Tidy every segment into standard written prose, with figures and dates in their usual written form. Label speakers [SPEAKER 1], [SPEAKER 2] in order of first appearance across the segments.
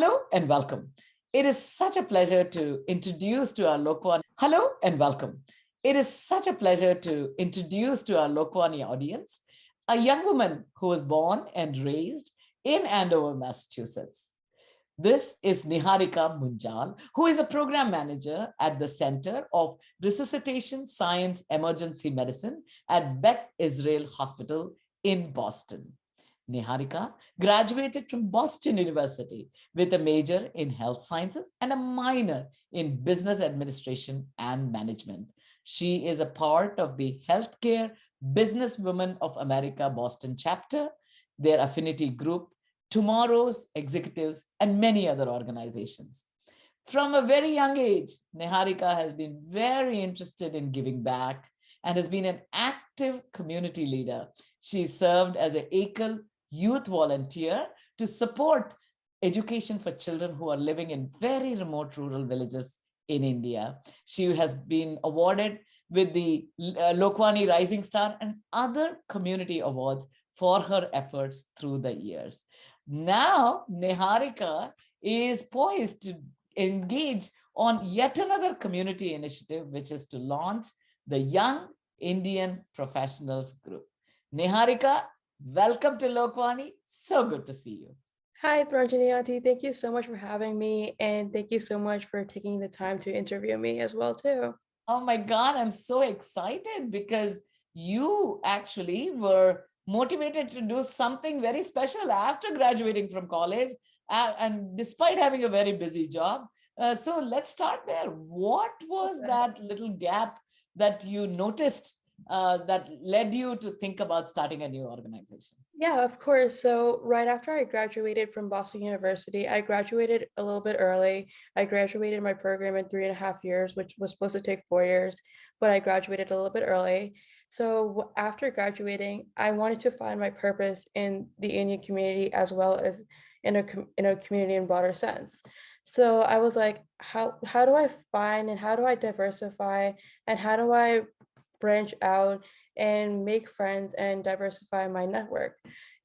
[SPEAKER 1] Hello and welcome. It is such a pleasure to introduce to our Lokwani. Hello and welcome. It is such a pleasure to introduce to our Lokwani audience a young woman who was born and raised in Andover, Massachusetts. This is Neeharika Munjal, who is a program manager at the Center of Resuscitation Science Emergency Medicine at Beth Israel Hospital in Boston. Neeharika graduated from Boston University with a major in health sciences and a minor in business administration and management. She is a part of the Healthcare Businesswomen of America Boston chapter, their affinity group, Tomorrow's Executives, and many other organizations. From a very young age, Neeharika has been very interested in giving back and has been an active community leader. She served as an ACL youth volunteer to support education for children who are living in very remote rural villages in India. She has been awarded with the Lokwani Rising Star and other community awards for her efforts through the years. Now, Neeharika is poised to engage on yet another community initiative, which is to launch the Young Indian Professionals Group. Neeharika, welcome to Lokwani. So good to see you.
[SPEAKER 2] Hi, Ranjani Auntie. Thank you so much for having me. And thank you so much for taking the time to interview me as well, too.
[SPEAKER 1] Oh my God, I'm so excited because you actually were motivated to do something very special after graduating from college and despite having a very busy job. So let's start there. What was that little gap that you noticed that led you to think about starting a new organization?
[SPEAKER 2] Yeah, of course. So right after I graduated from Boston University, I graduated a little bit early. I graduated my program in 3.5 years, which was supposed to take 4 years, but I graduated a little bit early. So after graduating, I wanted to find my purpose in the Indian community as well as in a community in broader sense. So I was like, how do I find and how do I diversify and how do I branch out and make friends and diversify my network?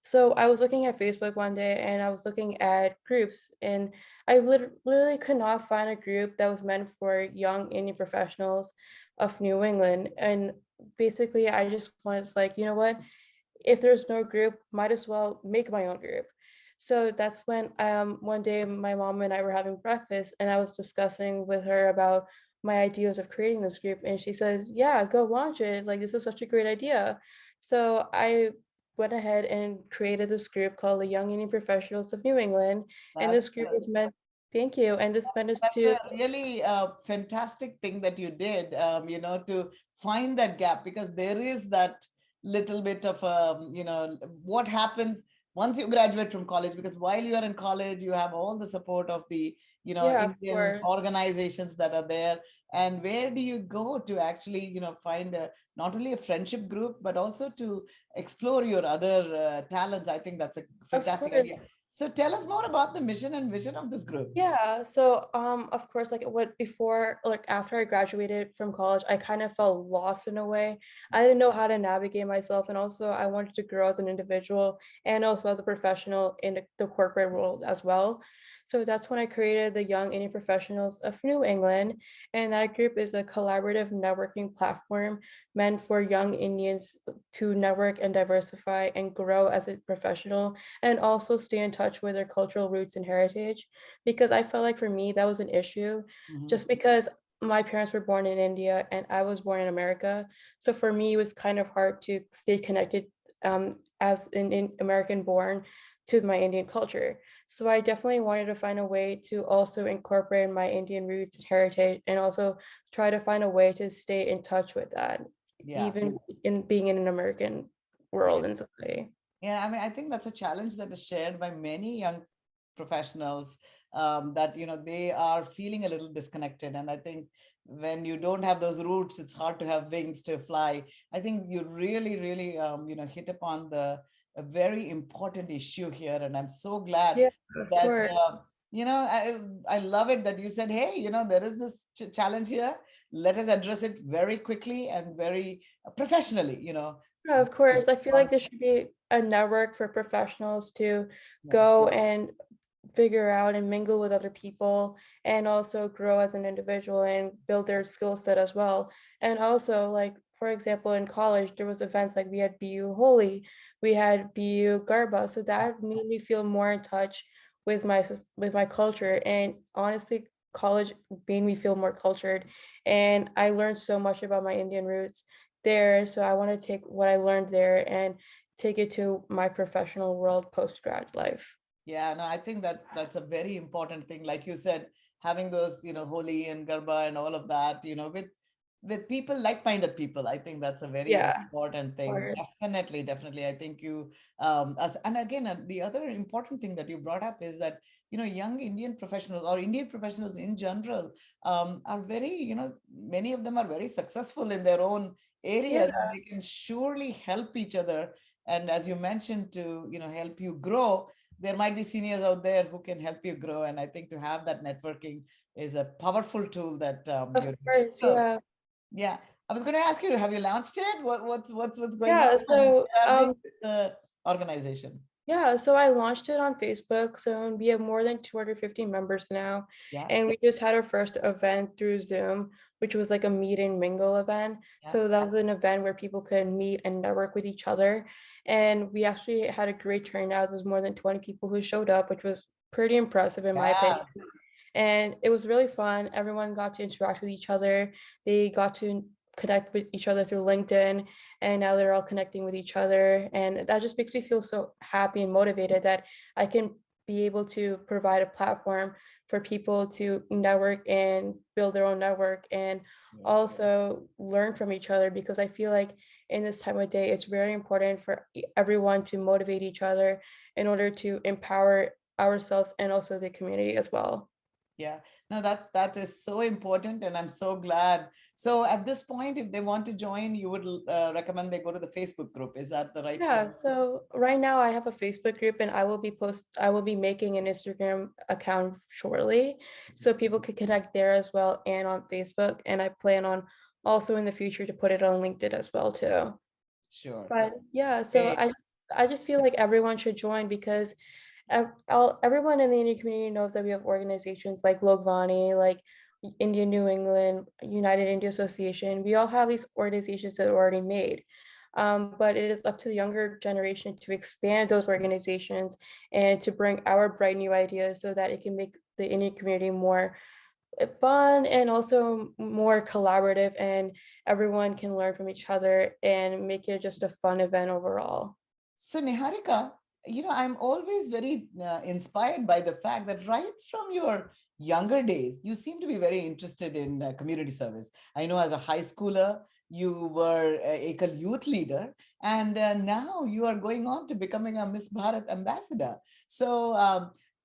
[SPEAKER 2] So I was looking at Facebook one day and I was looking at groups, and I literally could not find a group that was meant for young Indian professionals of New England. And basically I just wanted to, like, you know what, if there's no group, might as well make my own group. So that's when one day my mom and I were having breakfast and I was discussing with her about my ideas of creating this group, and she says, yeah, go launch it, like this is such a great idea. So I went ahead and created this group called the Young Indian Professionals of New England, and this
[SPEAKER 1] That's
[SPEAKER 2] group
[SPEAKER 1] good.
[SPEAKER 2] is meant, thank you, and this meant
[SPEAKER 1] That's
[SPEAKER 2] to,
[SPEAKER 1] a really fantastic thing that you did, to find that gap, because there is that little bit of, what happens once you graduate from college, because while you are in college, you have all the support of the,
[SPEAKER 2] yeah, of
[SPEAKER 1] Indian
[SPEAKER 2] course.
[SPEAKER 1] organizations that are there. And where do you go to actually, find not only a friendship group, but also to explore your other talents? I think that's a
[SPEAKER 2] Of
[SPEAKER 1] fantastic
[SPEAKER 2] course.
[SPEAKER 1] idea. So tell us more about the mission and vision of this group.
[SPEAKER 2] Yeah, so of course, like what before, like after I graduated from college, I kind of felt lost in a way. I didn't know how to navigate myself, and also I wanted to grow as an individual and also as a professional in the corporate world as well. So that's when I created the Young Indian Professionals of New England, and that group is a collaborative networking platform meant for young Indians to network and diversify and grow as a professional, and also stay in touch with their cultural roots and heritage. Because I felt like for me, that was an issue,
[SPEAKER 1] Mhm.
[SPEAKER 2] just because my parents were born in India and I was born in America. So for me, it was kind of hard to stay connected as an American born to my Indian culture. So I definitely wanted to find a way to also incorporate my Indian roots and heritage, and also try to find a way to stay in touch with that,
[SPEAKER 1] Yeah.
[SPEAKER 2] even in being in an American
[SPEAKER 1] Yeah.
[SPEAKER 2] world and society.
[SPEAKER 1] Yeah. I mean, I think that's a challenge that is shared by many young professionals, that, they are feeling a little disconnected. And I think when you don't have those roots, it's hard to have wings to fly. I think you really, really, hit upon a very important issue here. And I'm so glad
[SPEAKER 2] Yeah, of
[SPEAKER 1] that,
[SPEAKER 2] course.
[SPEAKER 1] I love it that you said, hey, there is this challenge here. Let us address it very quickly and very professionally.
[SPEAKER 2] Yeah, of course. I feel like there should be a network for professionals to
[SPEAKER 1] Yeah.
[SPEAKER 2] go and figure out and mingle with other people and also grow as an individual and build their skill set as well. And also, like, for example, in college, there was events like we had BU Holy, we had BU Garba. So that made me feel more in touch with my culture. And honestly, college made me feel more cultured. And I learned so much about my Indian roots there. So I want to take what I learned there and take it to my professional world post-grad life.
[SPEAKER 1] Yeah, no, I think that that's a very important thing. Like you said, having those, Holi and Garba and all of that, with people, like-minded people. I think that's a very
[SPEAKER 2] Yeah,
[SPEAKER 1] important
[SPEAKER 2] of
[SPEAKER 1] thing.
[SPEAKER 2] course.
[SPEAKER 1] Definitely, definitely. I think and again, the other important thing that you brought up is that, young Indian professionals or Indian professionals in general, are very, many of them are very successful in their own
[SPEAKER 2] Yeah,
[SPEAKER 1] areas, and they can surely help each other. And as you mentioned, to, help you grow, there might be seniors out there who can help you grow. And I think to have that networking is a powerful tool that
[SPEAKER 2] of
[SPEAKER 1] you're.
[SPEAKER 2] course.
[SPEAKER 1] So
[SPEAKER 2] Yeah.
[SPEAKER 1] yeah, I was going to ask you, have you launched it? What's going on?
[SPEAKER 2] Yeah.
[SPEAKER 1] And
[SPEAKER 2] So,
[SPEAKER 1] where are they with the organization?
[SPEAKER 2] yeah, so I launched it on Facebook. So we have more than 250 members now.
[SPEAKER 1] Yeah,
[SPEAKER 2] And we just had our first event through Zoom, which was like a meet and mingle event.
[SPEAKER 1] yeah.
[SPEAKER 2] So that was an event where people could meet and network with each other. And we actually had a great turnout. There was more than 20 people who showed up, which was pretty impressive in my opinion.
[SPEAKER 1] Yeah.
[SPEAKER 2] And it was really fun. Everyone got to interact with each other. They got to connect with each other through LinkedIn, and now they're all connecting with each other. And that just makes me feel so happy and motivated that I can be able to provide a platform for people to network and build their own network and
[SPEAKER 1] Yeah.
[SPEAKER 2] also learn from each other, because I feel like in this time of day, it's very important for everyone to motivate each other in order to empower ourselves and also the community as well.
[SPEAKER 1] Yeah, no, that is so important, and I'm so glad. So at this point, if they want to join, you would recommend they go to the Facebook group. Is that the right place?
[SPEAKER 2] Yeah, so right now I have a Facebook group and I will be making an Instagram account shortly so people could connect there as well and on Facebook, and I plan on also in the future to put it on LinkedIn as well too.
[SPEAKER 1] Sure.
[SPEAKER 2] But yeah, so
[SPEAKER 1] Hey,
[SPEAKER 2] I just feel like everyone should join because everyone in the Indian community knows that we have organizations like Logvani, like India New England, United India Association. We all have these organizations that are already made. But it is up to the younger generation to expand those organizations and to bring our bright new ideas so that it can make the Indian community more fun and also more collaborative, and everyone can learn from each other and make it just a fun event overall.
[SPEAKER 1] so Niharika, I'm always very inspired by the fact that right from your younger days, you seem to be very interested in community service. I know as a high schooler, you were a Ekal youth leader, and now you are going on to becoming a Miss Bharat ambassador. So,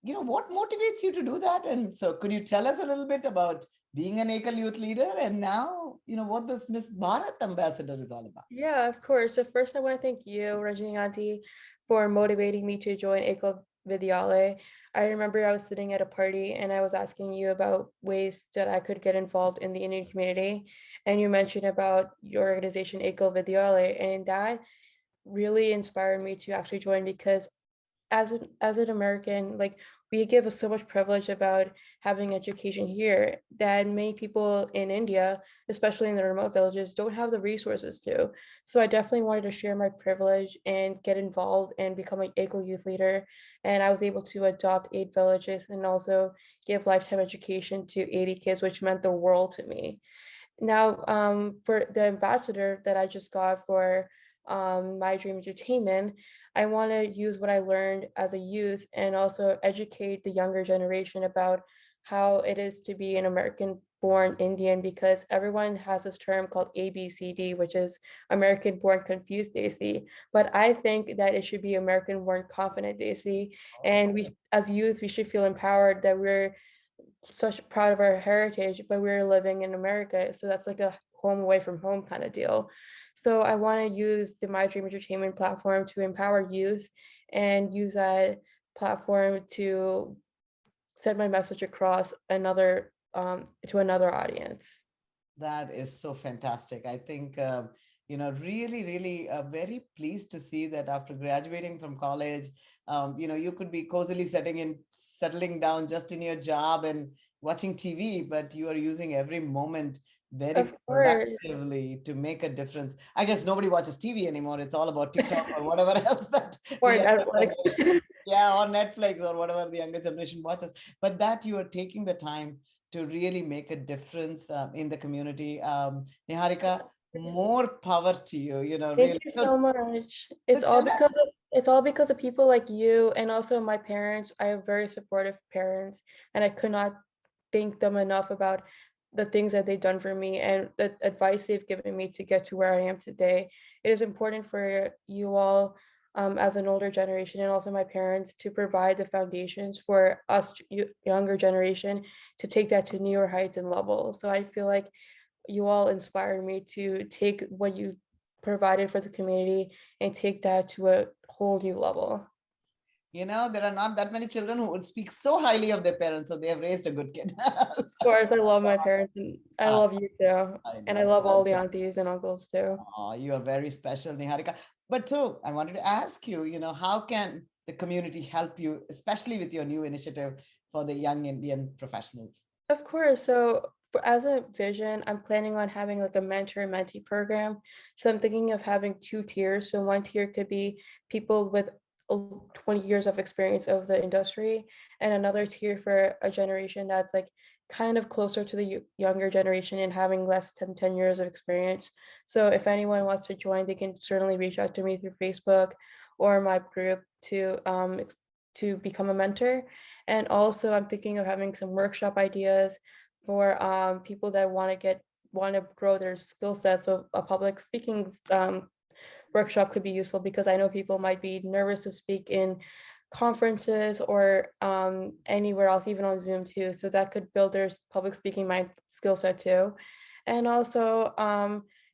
[SPEAKER 1] what motivates you to do that? And so, could you tell us a little bit about being an Ekal youth leader and now, what this Miss Bharat ambassador is all about?
[SPEAKER 2] Yeah, of course. So first I want to thank you, Ranjani Auntie, for motivating me to join Ekal Vidyalaya. I remember I was sitting at a party and I was asking you about ways that I could get involved in the Indian community. And you mentioned about your organization, Ekal Vidyalaya, and that really inspired me to actually join because as an American, like we give us so much privilege about having education here that many people in India, especially in the remote villages, don't have the resources to. So I definitely wanted to share my privilege and get involved and become an eco youth leader. And I was able to adopt 8 villages and also give lifetime education to 80 kids, which meant the world to me. Now, for the ambassador that I just got for My Dream Entertainment, I want to use what I learned as a youth and also educate the younger generation about how it is to be an American born Indian, because everyone has this term called ABCD, which is American born confused Desi. But I think that it should be American born confident Desi. And we, as youth, we should feel empowered that we're such proud of our heritage, but we're living in America. So that's like a home away from home kind of deal. So I want to use the My Dream Entertainment platform to empower youth and use that platform to send my message across to another audience.
[SPEAKER 1] That is so fantastic. I think, really, really very pleased to see that after graduating from college, you could be cozily settling down just in your job and watching TV, but you are using every moment
[SPEAKER 2] Of
[SPEAKER 1] very
[SPEAKER 2] course.
[SPEAKER 1] productively to make a difference. I guess nobody watches TV anymore. It's all about TikTok or whatever else that the
[SPEAKER 2] Or
[SPEAKER 1] younger
[SPEAKER 2] Netflix.
[SPEAKER 1] generation, yeah, or Netflix or whatever the younger generation watches. But that you are taking the time to really make a difference in the community. Niharika, more power to you,
[SPEAKER 2] Thank
[SPEAKER 1] really.
[SPEAKER 2] you
[SPEAKER 1] So,
[SPEAKER 2] so much.
[SPEAKER 1] so tell us.
[SPEAKER 2] It's all because of people like you and also my parents. I have very supportive parents, and I could not thank them enough about the things that they've done for me and the advice they've given me to get to where I am today. It is important for you all, as an older generation and also my parents, to provide the foundations for us younger generation to take that to newer heights and levels. So I feel like you all inspire me to take what you provided for the community and take that to a whole new level.
[SPEAKER 1] There are not that many children who would speak so highly of their parents, so they have raised a good kid.
[SPEAKER 2] Of course, I love my parents and I
[SPEAKER 1] uh,
[SPEAKER 2] love you too.
[SPEAKER 1] I
[SPEAKER 2] And I
[SPEAKER 1] know.
[SPEAKER 2] love all the aunties and uncles too.
[SPEAKER 1] Oh, you are very special, Niharika. But too, I wanted to ask you, how can the community help you, especially with your new initiative for the young Indian professionals?
[SPEAKER 2] Of course. So as a vision, I'm planning on having like a mentor mentee program. So I'm thinking of having two tiers. So one tier could be people with 20 years of experience of the industry, and another tier for a generation that's like kind of closer to the younger generation and having less than 10 years of experience. So if anyone wants to join, they can certainly reach out to me through Facebook or my group to become a mentor. And also I'm thinking of having some workshop ideas for people that want to grow their skill sets. So a public speaking workshop could be useful because I know people might be nervous to speak in conferences or anywhere else, even on Zoom too. So that could build their public speaking mind skill set too. And also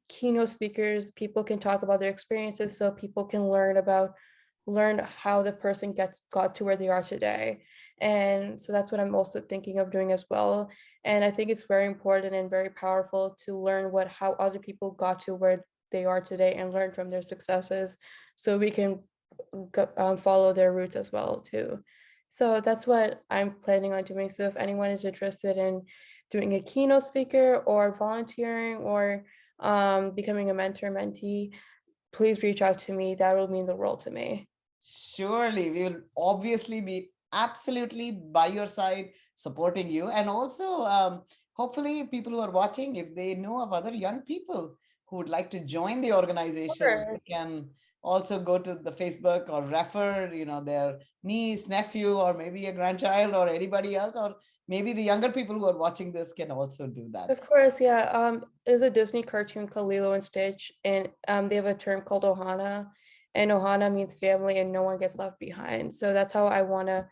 [SPEAKER 2] keynote speakers, people can talk about their experiences so people can learn how the person got to where they are today. And so that's what I'm also thinking of doing as well. And I think it's very important and very powerful to learn how other people got to where they are today and learn from their successes so we can follow their roots as well too. So that's what I'm planning on doing. So if anyone is interested in doing a keynote speaker or volunteering or becoming a mentor mentee, please reach out to me. That will mean the world to me.
[SPEAKER 1] Surely, we will obviously be absolutely by your side, supporting you. And also, hopefully, people who are watching, if they know of other young people who would like to join the organization,
[SPEAKER 2] Sure.
[SPEAKER 1] they can also go to the Facebook or refer, their niece, nephew, or maybe a grandchild or anybody else, or maybe the younger people who are watching this can also do that.
[SPEAKER 2] Of course, yeah. There's a Disney cartoon called Lilo and Stitch, and they have a term called Ohana, and Ohana means family, and no one gets left behind. So that's how I want to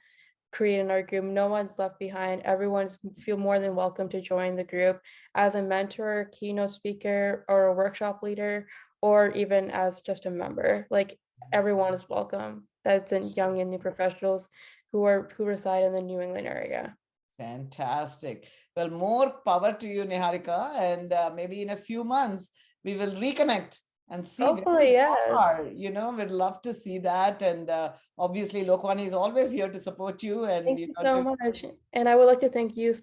[SPEAKER 2] create in our group. No one's left behind. Everyone's feel more than welcome to join the group as a mentor, keynote speaker, or a workshop leader, or even as just a member. Like everyone is welcome. That's in young and new professionals who reside in the New England area.
[SPEAKER 1] Fantastic. Well, more power to you, Niharika. And maybe in a few months, we will reconnect and see where
[SPEAKER 2] Hopefully,
[SPEAKER 1] we
[SPEAKER 2] yes.
[SPEAKER 1] are. We'd love to see that. And obviously, Lokwani is always here to support you and,
[SPEAKER 2] Thank you so
[SPEAKER 1] to.
[SPEAKER 2] much. And I would like to thank you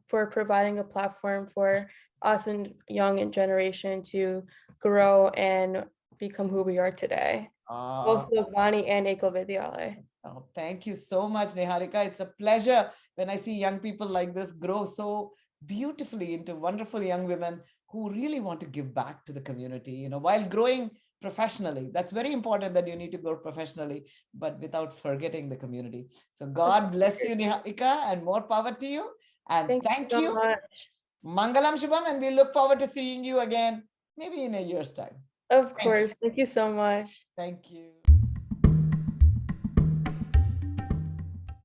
[SPEAKER 2] for providing a platform for us and young generation to grow and become who we are today.
[SPEAKER 1] Uh,
[SPEAKER 2] Both Lokmani and Ekal Vidyalaya.
[SPEAKER 1] Oh, thank you so much, Niharika. It's a pleasure when I see young people like this grow so beautifully into wonderful young women who really want to give back to the community, while growing professionally. That's very important that you need to grow professionally, but without forgetting the community. So God bless you, Niharika, and more power to you. And
[SPEAKER 2] Thank you
[SPEAKER 1] thank
[SPEAKER 2] so
[SPEAKER 1] you.
[SPEAKER 2] much.
[SPEAKER 1] Mangalam Shubham, and we look forward to seeing you again, maybe in a year's time.
[SPEAKER 2] Of
[SPEAKER 1] Thank you.
[SPEAKER 2] course. Thank you so much.
[SPEAKER 1] Thank you.